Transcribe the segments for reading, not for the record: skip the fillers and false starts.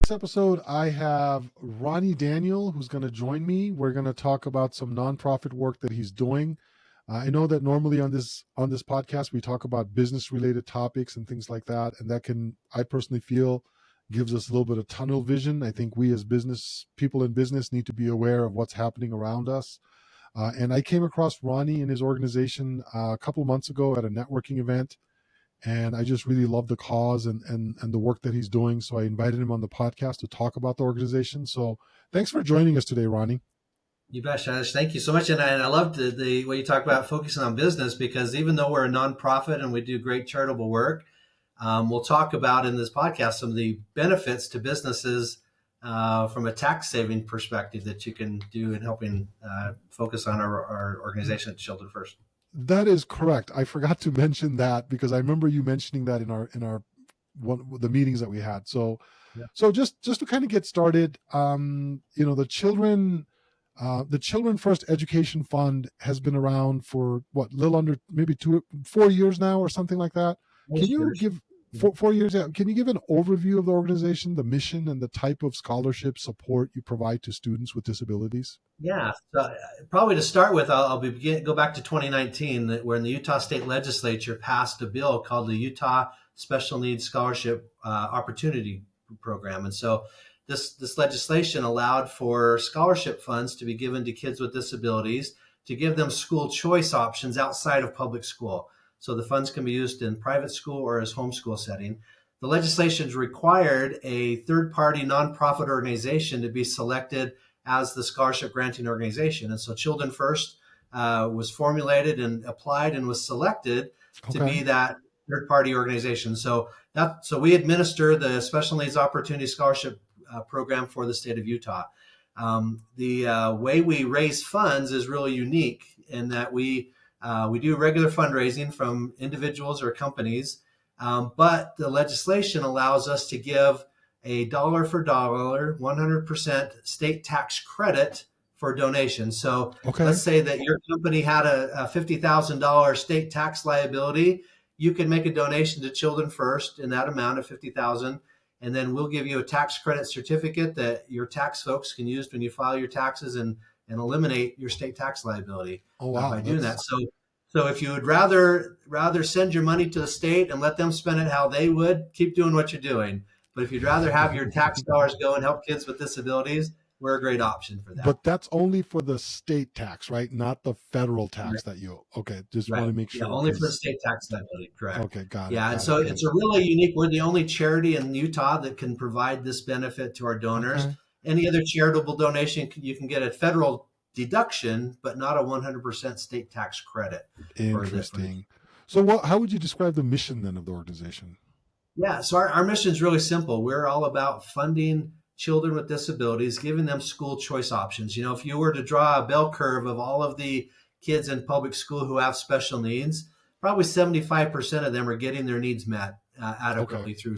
This episode, I have Ronnie Daniel, who's going to join me. We're going to talk about some nonprofit work that he's doing. I know that normally on this podcast we talk about business related topics and things like that, and that can, I personally feel, gives us a little bit of tunnel vision. I think we as business people in business need to be aware of what's happening around us. And I came across Ronnie and his organization a couple of months ago at a networking event, and I just really love the cause and the work that he's doing. So I invited him on the podcast to talk about the organization. So thanks for joining us today, Ronnie. You bet, Shanish. Thank you so much. And I love the way you talk about focusing on business, because even though we're a nonprofit and we do great charitable work, we'll talk about in this podcast some of the benefits to businesses from a tax saving perspective that you can do in helping focus on our organization at Children First. That is correct. I forgot to mention that because I remember you mentioning that in our the meetings that we had. So, Yeah. so just to kind of get started, the Children First Education Fund has been around for what, a little under maybe 4 years now or something like that. Can you give 4 years? Yeah. Can you give an overview of the organization, the mission, and the type of scholarship support you provide to students with disabilities? Yeah, so probably to start with, go back to 2019, where the Utah State Legislature passed a bill called the Utah Special Needs Scholarship Opportunity Program. And so this legislation allowed for scholarship funds to be given to kids with disabilities to give them school choice options outside of public school. So the funds can be used in private school or as homeschool setting. The legislation required a third-party nonprofit organization to be selected as the scholarship granting organization. And so Children First was formulated and applied and was selected to be that third-party organization. So we administer the Special Needs Opportunity Scholarship Program for the state of Utah. The way we raise funds is really unique in that we do regular fundraising from individuals or companies, but the legislation allows us to give a dollar for dollar, 100% state tax credit for donations. So let's say that your company had a $50,000 state tax liability. You can make a donation to Children First in that amount of $50,000, and then we'll give you a tax credit certificate that your tax folks can use when you file your taxes and eliminate your state tax liability by doing that. So if you would rather send your money to the state and let them spend it how they would, keep doing what you're doing. But if you'd rather have your tax dollars go and help kids with disabilities, we're a great option for that. But that's only for the state tax, right? Not the federal tax that just want to make sure. Yeah, only for the state tax liability, correct. Okay, got it. Yeah, and so it's a really unique, we're the only charity in Utah that can provide this benefit to our donors. Okay. Any other charitable donation, you can get a federal deduction, but not a 100% state tax credit. Interesting. So how would you describe the mission then of the organization? Yeah, so our mission is really simple. We're all about funding children with disabilities, giving them school choice options. You know, if you were to draw a bell curve of all of the kids in public school who have special needs, probably 75% of them are getting their needs met adequately through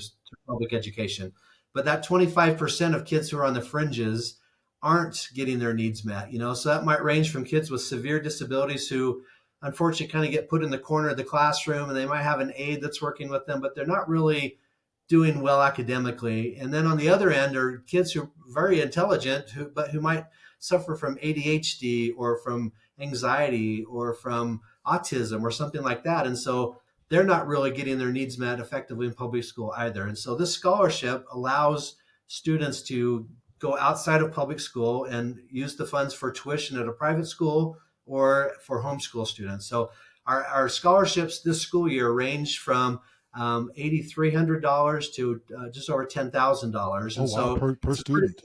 public education. But that 25% of kids who are on the fringes aren't getting their needs met, you know, so that might range from kids with severe disabilities who unfortunately kind of get put in the corner of the classroom, and they might have an aide that's working with them, but they're not really doing well academically. And then on the other end are kids who are very intelligent, but who might suffer from ADHD or from anxiety or from autism or something like that. And so they're not really getting their needs met effectively in public school either. And so this scholarship allows students to go outside of public school and use the funds for tuition at a private school or for homeschool students. So our scholarships this school year range from $8,300 to just over $10,000. And so per student.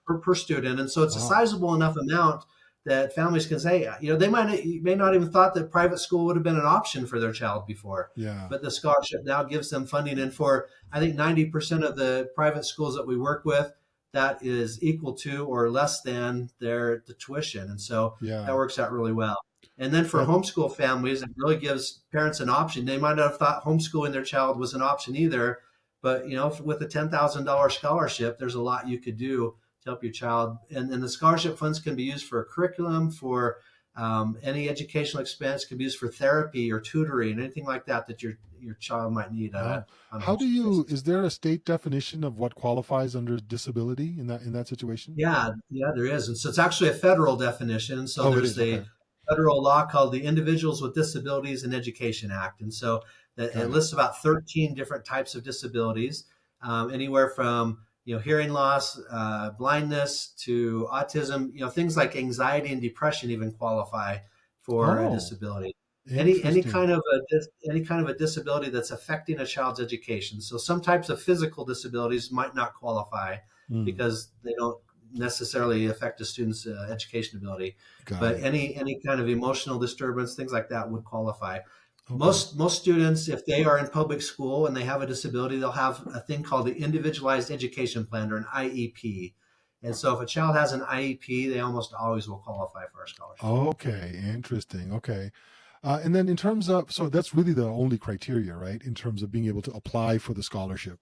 Per student. And so it's a sizable enough amount that families can say, you know, they may not even thought that private school would have been an option for their child before. Yeah. But the scholarship now gives them funding. And for, I think, 90% of the private schools that we work with, that is equal to or less than the tuition. And so that works out really well. And then for homeschool families, it really gives parents an option. They might not have thought homeschooling their child was an option either, but you know, with a $10,000 scholarship, there's a lot you could do to help your child. And the scholarship funds can be used for a curriculum, for any educational expense, can be used for therapy or tutoring, anything like that your child might need Oh, on a how do holistic you? basis. Is there a state definition of what qualifies under disability in that situation? Yeah, there is. And so it's actually a federal definition. So Oh, it there's is. Okay, the federal law called the Individuals with Disabilities in Education Act. And so it got it. lists about 13 different types of disabilities, anywhere from hearing loss, blindness to autism. Things like anxiety and depression even qualify for a Oh, disability. Any interesting. kind of any kind of a disability that's affecting a child's education. So some types of physical disabilities might not qualify Mm, because they don't necessarily affect a student's education ability, got but it. any kind of emotional disturbance, things like that would qualify. Okay. Most students, if they are in public school and they have a disability, they'll have a thing called the Individualized Education Plan, or an IEP. And so if a child has an IEP, they almost always will qualify for a scholarship. Okay, interesting. Okay. And then in terms of, so that's really the only criteria, right? In terms of being able to apply for the scholarship.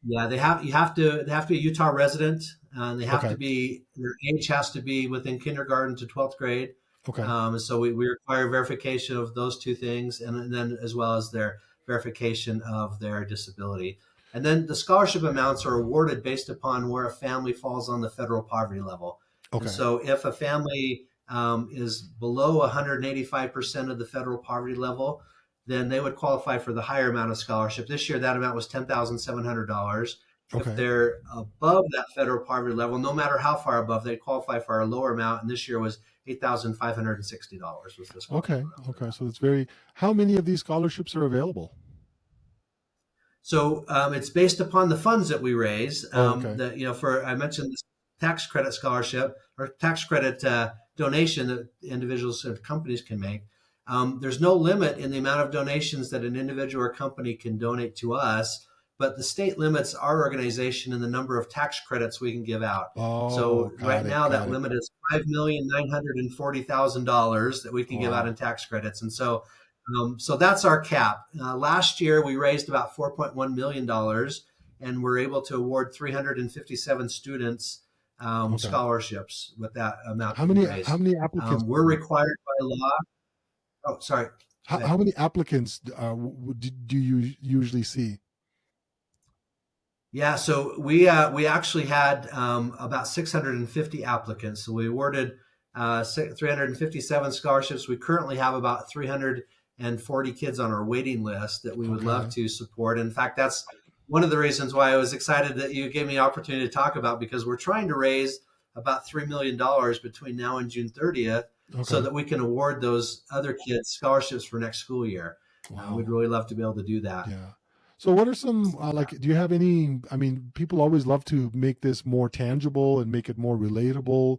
Yeah, they have to be a Utah resident, and they have to Okay. be their age has to be within kindergarten to 12th grade. Okay. And so we require verification of those two things, and then as well as their verification of their disability. And then the scholarship amounts are awarded based upon where a family falls on the federal poverty level. And Okay. so if a family is below 185% of the federal poverty level, then they would qualify for the higher amount of scholarship. This year, that amount was $10,700. If Okay. they're above that federal poverty level, no matter how far above, they qualify for a lower amount. And this year was $8,560 was the scholarship Okay. amount for Okay. that. So it's very, how many of these scholarships are available? So it's based upon the funds that we raise. Oh, okay. That for I mentioned this tax credit scholarship or tax credit donation that individuals and companies can make. There's no limit in the amount of donations that an individual or company can donate to us, but the state limits our organization and the number of tax credits we can give out. Oh, So right got it. now, Got that it. limit is $5,940,000 that we can give out in Wow. tax credits, and so that's our cap. Last year, we raised about $4.1 million, and we're able to award 357 students Okay. scholarships with that amount that we How raised. many applicants? We're required by law. Oh, sorry. Go ahead. How many applicants do you usually see? Yeah, so we actually had about 650 applicants. So we awarded 357 scholarships. We currently have about 340 kids on our waiting list that we would love Okay. to support. In fact, that's one of the reasons why I was excited that you gave me an opportunity to talk about, because we're trying to raise about $3 million between now and June 30th, so Okay. that we can award those other kids scholarships for next school year. We'd Wow. really love to be able to do that. Yeah. So what are some like do you have any I mean people always love to make this more tangible and make it more relatable.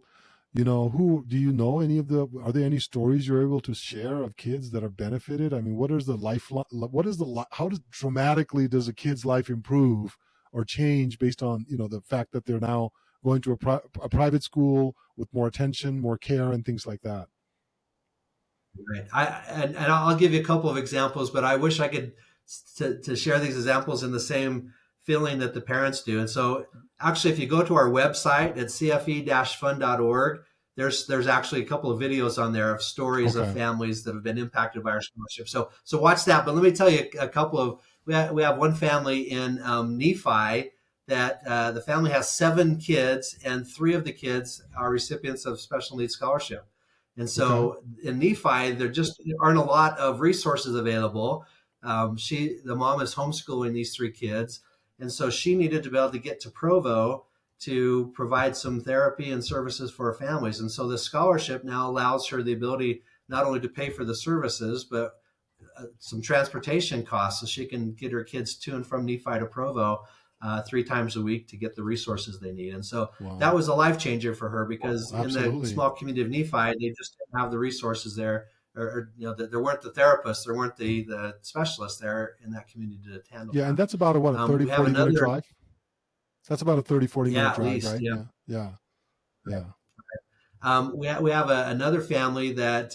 Who do you know any of the are there any stories you're able to share of kids that have benefited? I mean, what is the life what is the how does dramatically does a kid's life improve or change based on, the fact that they're now going to a private school with more attention, more care and things like that? Right. And I'll give you a couple of examples, but I wish I could to share these examples in the same feeling that the parents do. And so, actually, if you go to our website at cfe-fund.org, there's actually a couple of videos on there of stories of Okay. families that have been impacted by our scholarship. So watch that. But let me tell you a couple of we have one family in Nephi that the family has 7 kids, and 3 of the kids are recipients of special needs scholarship. And Okay. so in Nephi, there just aren't a lot of resources available. The mom is homeschooling these 3 kids, and so she needed to be able to get to Provo to provide some therapy and services for her families. And so the scholarship now allows her the ability not only to pay for the services, but some transportation costs, so she can get her kids to and from Nephi to Provo 3 times a week to get the resources they need. And so that Wow. was a life changer for her, because in the Absolutely. small community of Nephi, they just didn't have the resources there, or there weren't the therapists, there weren't the specialists there in that community to handle Yeah, and that. that's about a what, a 30 We have 40 minute another, drive? That's about a 30 40 minute yeah, at drive, least, right? yeah. Yeah. Yeah. Yeah. We have another family that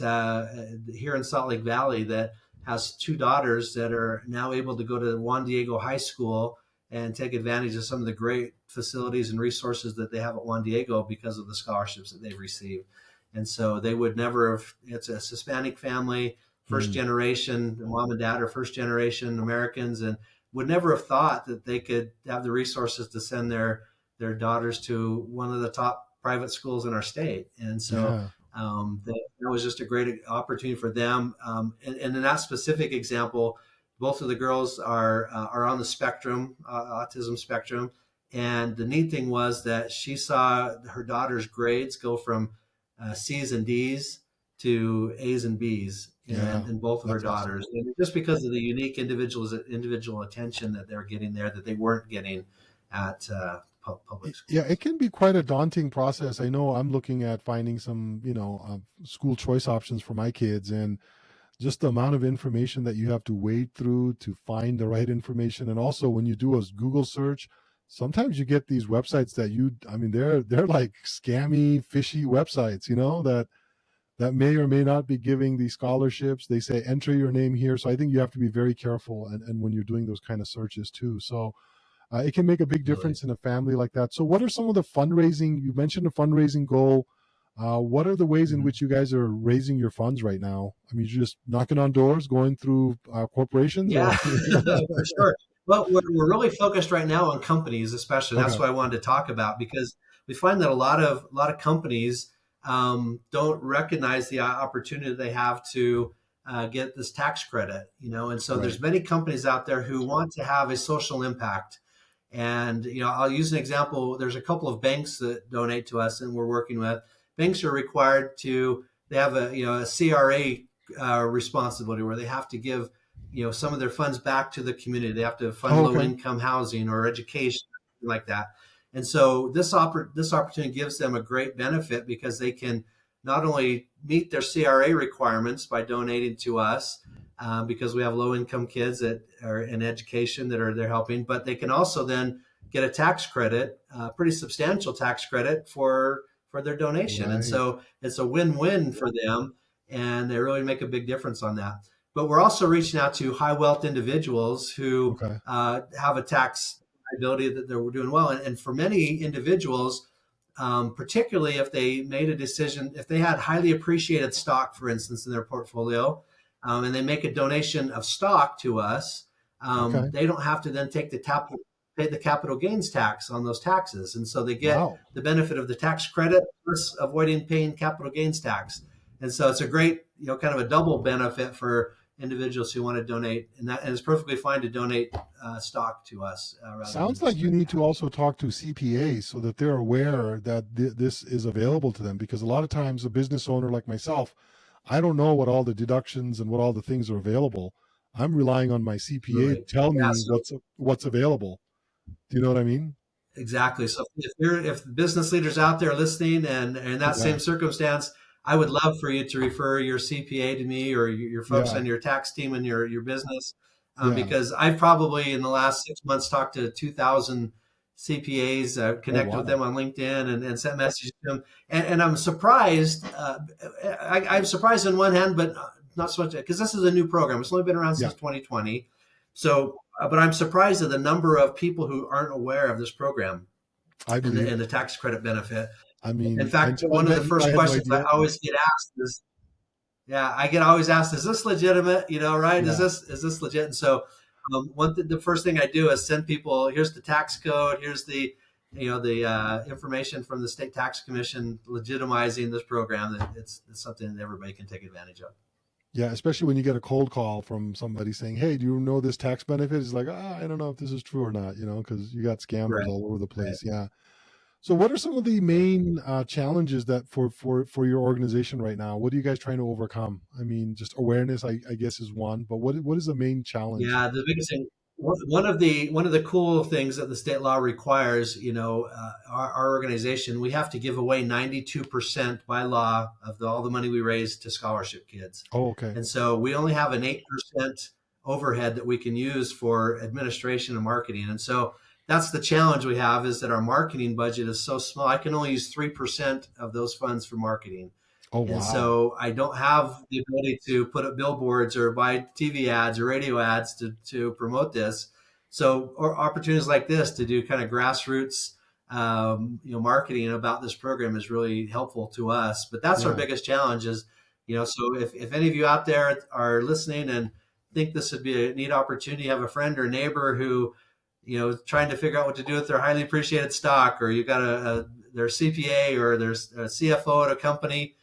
here in Salt Lake Valley that has 2 daughters that are now able to go to Juan Diego High School and take advantage of some of the great facilities and resources that they have at Juan Diego because of the scholarships that they've received. And so they would never have, it's a Hispanic family. first Mm. generation, mom and dad are first generation Americans, and would never have thought that they could have the resources to send their daughters to one of the top private schools in our state. And so Yeah. that was just a great opportunity for them. And in that specific example, both of the girls are on the spectrum, autism spectrum. And the neat thing was that she saw her daughter's grades go from C's and D's to A's and B's, Yeah. and both of her That's awesome. daughters, and just because of the unique individual attention that they're getting there that they weren't getting at public Yeah, schools. it can be quite a daunting process. I know I'm looking at finding some, school choice options for my kids, and just the amount of information that you have to wade through to find the right information. And also when you do a Google search, sometimes you get these websites that they're like scammy, fishy websites, that may or may not be giving these scholarships. They say enter your name here. So I think you have to be very careful, and when you're doing those kind of searches too. So it can make a big Really. difference in a family like that. So, what are some of the fundraising? You mentioned a fundraising goal. What are the ways in Mhm. which you guys are raising your funds right now? I mean, you're just knocking on doors, going through corporations, Yeah, or for sure. Well, we're really focused right now on companies, especially. That's okay, what I wanted to talk about because we find that a lot of companies don't recognize the opportunity they have to get this tax credit, and so right, there's many companies out there who want to have a social impact. And I'll use an example. There's a couple of banks that donate to us, and we're working with. Banks are required to. They have a CRA responsibility where they have to give some of their funds back to the community. They have to fund oh, low okay, income housing or education, something like that. And so this opportunity gives them a great benefit because they can not only meet their CRA requirements by donating to us, because we have low income kids that are in education that are they're helping, but they can also then get a tax credit, a pretty substantial tax credit for their donation. And right, so it's a win-win for them, and they really make a big difference on that. But we're also reaching out to high wealth individuals who okay, have a tax liability that they're doing well. And for many individuals, particularly if they made a decision, if they had highly appreciated stock, for instance, in their portfolio, and they make a donation of stock to us, okay, they don't have to then pay the capital gains tax on those taxes, and so they get wow. the benefit of the tax credit plus avoiding paying capital gains tax. And so it's a great, kind of a double benefit for individuals who want to donate, and it's perfectly fine to donate stock to us rather than Sounds like you straight need cash. to also talk to CPAs so that they're aware that this is available to them. Because a lot of times, a business owner like myself, I don't know what all the deductions and what all the things are available. I'm relying on my CPA to Absolutely. tell Yeah. me So what's available. Do you know what I mean? exactly. So if business leaders out there listening and in that Yeah, same circumstance, I would love for you to refer your CPA to me or your folks yeah, on your tax team and your business, yeah. because I've probably in the last 6 months talked to 2,000 CPAs, Oh connected with wow. them on LinkedIn and sent messages to them, and I'm surprised. I'm surprised on one hand, but not so much because this is a new program. It's only been around Yeah, since 2020, so. But I'm surprised at the number of people who aren't aware of this program I and believe and it. the tax credit benefit. I In mean, fact, until I one of met the you, I first had no questions I idea. always get asked is, yeah, I get always asked, is this legitimate? Right? Is Yeah, this legit? And so, the first thing I do is send people, here's the tax code, here's the information from the state tax commission legitimizing this program. That it's something that everybody can take advantage of. yeah. Especially when you get a cold call from somebody saying, "Hey, do you know this tax benefit?" It's like, I don't know if this is true or not. Because you got scammers Right. all over the Right. place. Yeah. So, what are some of the main challenges that for your organization right now? What are you guys trying to overcome? I mean, just awareness, I guess, is one, but what is the main challenge? Yeah, the biggest thing. One of the cool things that the state law requires, our organization, we have to give away 92% by law of all the money we raise to scholarship kids, Oh, okay. and so we only have an 8% overhead that we can use for administration and marketing, and so that's the challenge we have is that our marketing budget is so small. I can only use 3% of those funds for marketing. Oh, And wow. so I don't have the ability to put up billboards or buy TV ads or radio ads to promote this. So, or opportunities like this to do kind of grassroots, marketing about this program is really helpful to us. But that's our Yeah. biggest challenge is So if any of you out there are listening and think this would be a neat opportunity, you have a friend or neighbor who, trying to figure out what to do with their highly appreciated stock, or you've got their CPA or there's a CFO at a company,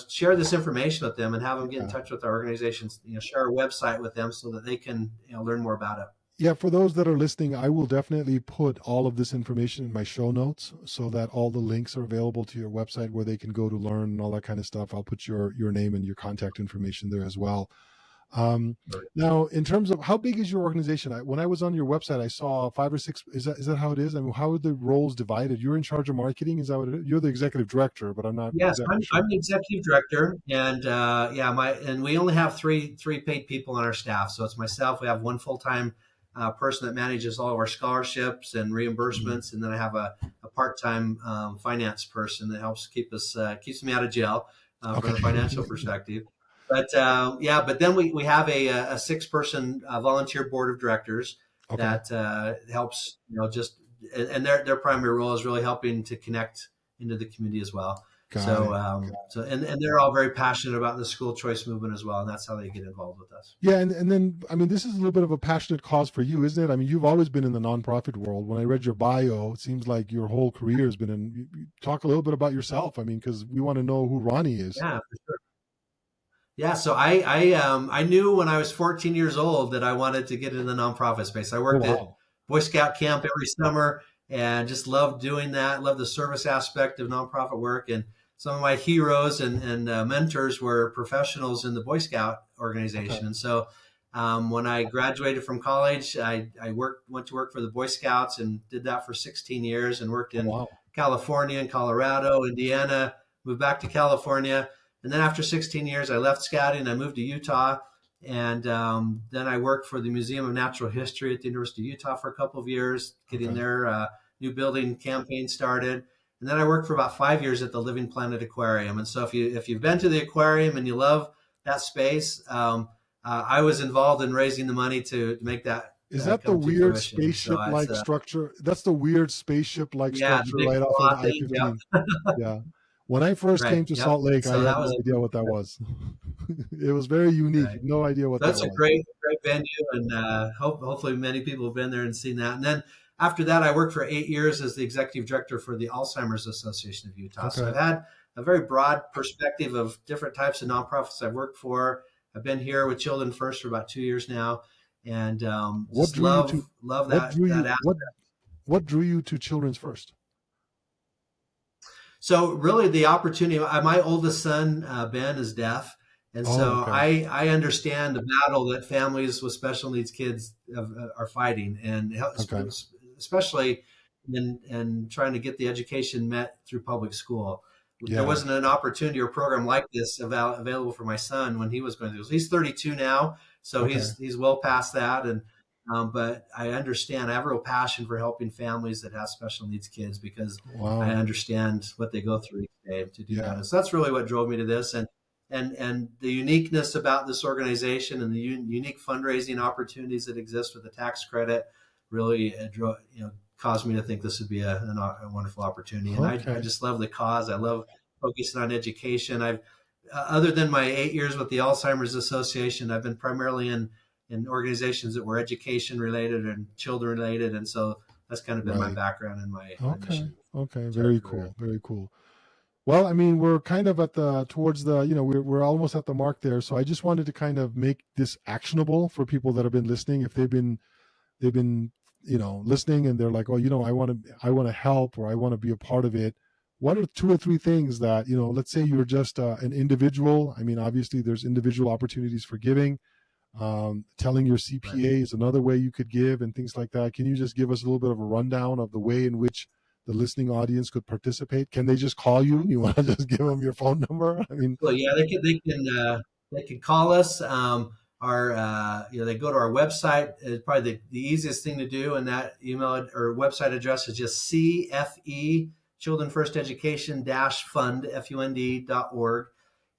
share this information with them and have them get in Yeah. touch with our organizations, share our website with them so that they can, learn more about it. Yeah, for those that are listening, I will definitely put all of this information in my show notes so that all the links are available to your website where they can go to learn and all that kind of stuff. I'll put your name and your contact information there as well. Um, Now, in terms of how big is your organization? When I was on your website, I saw 5 or 6. Is that how it is? I mean, how are the roles divided? You're in charge of marketing. Is that what it is? You're the executive director, but I'm not Yes, exactly I'm sure. the executive director, and we only have three paid people on our staff. So it's myself. We have one full time person that manages all of our scholarships and Mhm. reimbursements, and then I have a part time finance person that helps keeps me out of jail from Okay. the financial perspective. But then we have a 6 person volunteer board of directors Okay. that helps, just and their primary role is really helping to connect into the community as well. Got it. And they're all very passionate about the school choice movement as well, and that's how they get involved with us. Yeah, and then I mean, this is a little bit of a passionate cause for you, isn't it? I mean, you've always been in the nonprofit world. When I read your bio, it seems like your whole career has been in. Talk a little bit about yourself. I mean, because we want to know who Ronnie is. Yeah, for sure. Yeah, so I knew when I was 14 years old that I wanted to get into the nonprofit space. I Oh worked at wow. Boy Scout camp every summer and just loved doing that. Loved the service aspect of nonprofit work. And some of my heroes and mentors were professionals in the Boy Scout Okay. organization. And so when I graduated from college, I went to work for the Boy Scouts and did that for 16 years and worked Oh in wow. California and Colorado, Indiana. Moved back to California, and then after 16 years, I left scouting. I moved to Utah, and then I worked for the Museum of Natural History at the University of Utah for a couple of years, getting Okay. their new building campaign started. And then I worked for about 5 years at the Living Planet Aquarium. And so if you've been to the aquarium and you love that space, I was involved in raising the money to make that Is that the come to weird fruition. And so it's spaceship-like structure? That's the weird spaceship-like yeah, the structure big right off of claw I thing. Yep. 15. Yeah. When I first Right. came to Yep. Salt Lake, I So that had no was idea what that was. It was very unique. right. No idea what So that that's a was. great venue, and hopefully many people have been there and seen that. And then after that, I worked for 8 years as the executive director for the Alzheimer's Association of Utah. So Okay. I've had a very broad perspective of different types of nonprofits I've worked for. I've been here with Children First for about 2 years now, and What just drew you to love what drew that you aspect. what drew you to Children's First? So really, the opportunity. My oldest son Ben is deaf, and Oh, so okay. I understand the battle that families with special needs kids are fighting, and Okay. especially in trying to get the education met through public school. There Yeah. wasn't an opportunity or program like this available for my son when he was going through. He's 32 now, so Okay. he's well past that, and but I understand. I have a real passion for helping families that have special needs kids because I Wow. understand what they go through each day to do that. Yeah. And so that's really what drove me to this. And the uniqueness about this organization and the unique fundraising opportunities that exist with the tax credit really caused me to think this would be a wonderful opportunity. And I Okay. just love the cause. I love focusing on education. I've other than my 8 years with the Alzheimer's Association, I've been primarily in organizations that were education related and children related, and so that's kind of been my Right. background and my Okay. mission Okay. entire Very career. cool. Very cool. Well, I mean, we're kind of at the towards the, we're almost at the mark there. So I just wanted to kind of make this actionable for people that have been listening. If they've been, listening and they're like, oh, I want to help or I want to be a part of it. What are 2 or 3 things that, let's say you're just an individual. I mean, obviously there's individual opportunities for giving. Telling your Right. CPA is another way you could give and things like that. Can you just give us a little bit of a rundown of the way in which the listening audience could participate? Can they just call you? You want to just give them your phone number? I mean, Well, yeah, they can call us. Our they go to our website. It's probably the easiest thing to do, and that email or website address is just CFE Children First Education Fund.org,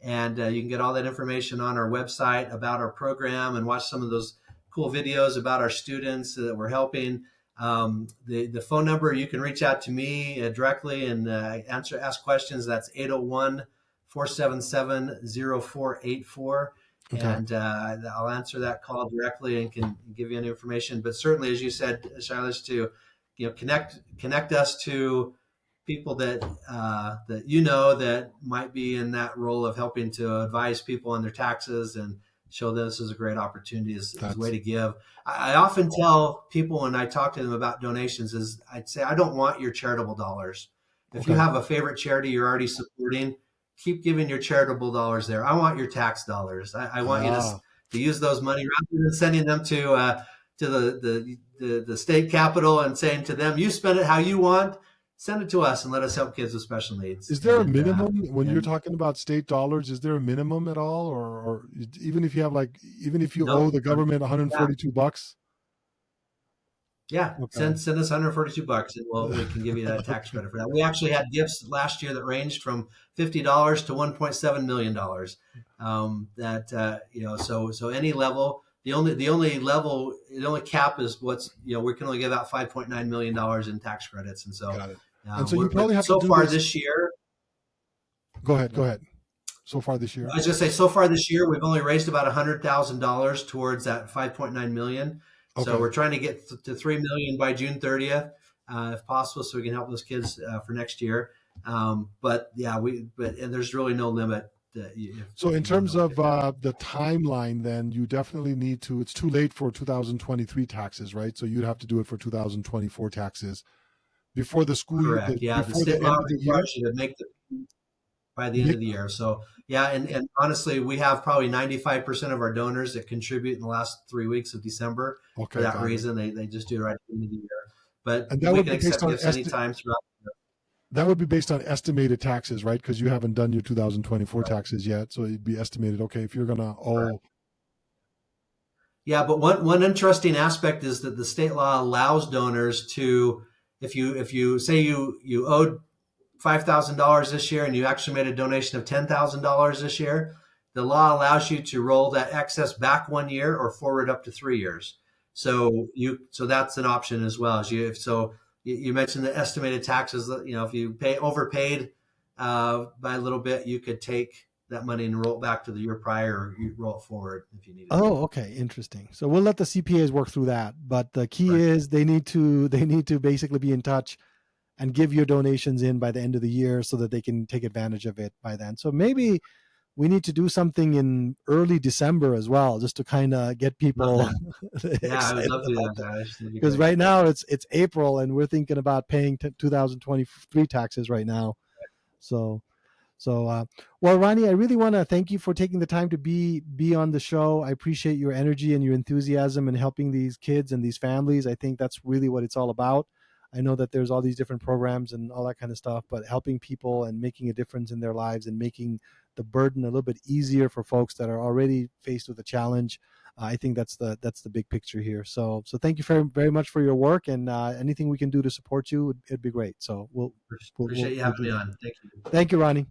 and you can get all that information on our website about our program and watch some of those cool videos about our students that we're helping. The phone number you can reach out to me directly and ask questions. That's 801 477-0484. Okay. And I'll answer that call directly and can give you any information. But certainly, as you said, Silas, to connect us to people that that might be in that role of helping to advise people on their taxes and show this is a great opportunity as a way to give. I often tell people when I talk to them about donations is I'd say I don't want your charitable dollars. If you have a favorite charity you're already supporting, keep giving your charitable dollars there. I want your tax dollars. I want you to use those money rather than sending them to the state capitol and saying to them, you spend it how you want. Send it to us and let us help kids with special needs. Is there a minimum when you're talking about state dollars? Is there a minimum at all, or even if you have even if you owe the government $142? Yeah, send us $142 and we can give you that tax credit for that. We actually had gifts last year that ranged from $50 to $1.7 million. So any level, the only cap is we can only give out $5.9 million in tax credits, and so. Got it. And so you probably have so to do far this year. Go ahead. So far this year, I was going to say, so far this year, we've only raised about $100,000 towards that $5.9 million. Okay. So we're trying to get to $3 million by June 30th, if possible, so we can help those kids for next year. But there's really no limit. So in terms of the timeline, then you definitely need to. It's too late for 2023 taxes, right? So you'd have to do it for 2024 taxes before the school year. Correct. The state law requires you to make by the end of the year. So and honestly, we have probably 95% of our donors that contribute in the last 3 weeks of December. For that reason, they just do it right at the end of the year. But and that we would can be based accept on gifts anytime throughout the year. That would be based on estimated taxes, right? Because you haven't done your 2024 taxes yet, so it'd be estimated. Okay, if you're gonna owe. Yeah, but one interesting aspect is that the state law allows donors to, if you say you owed $5,000 this year and you actually made a donation of $10,000 this year, the law allows you to roll that excess back 1 year or forward up to 3 years. So that's an option as well. You mentioned the estimated taxes. If you overpaid by a little bit, you could take that money and roll it back to the year prior, or you roll it forward if you need it. Oh, okay, interesting. So we'll let the CPAs work through that. But the key is they need to basically be in touch and give your donations in by the end of the year so that they can take advantage of it by then. So maybe we need to do something in early December as well, just to kind of get people excited. I would love to do that. Because right now it's April and we're thinking about paying 2023 taxes right now. So well, Ronnie, I really want to thank you for taking the time to be on the show. I appreciate your energy and your enthusiasm in helping these kids and these families. I think that's really what it's all about. I know that there's all these different programs and all that kind of stuff, but helping people and making a difference in their lives and making the burden a little bit easier for folks that are already faced with a challenge. I think that's the big picture here. So thank you very, very much for your work, and anything we can do to support you, it'd be great. So we'll appreciate you having me on. Thank you. Thank you, Ronnie.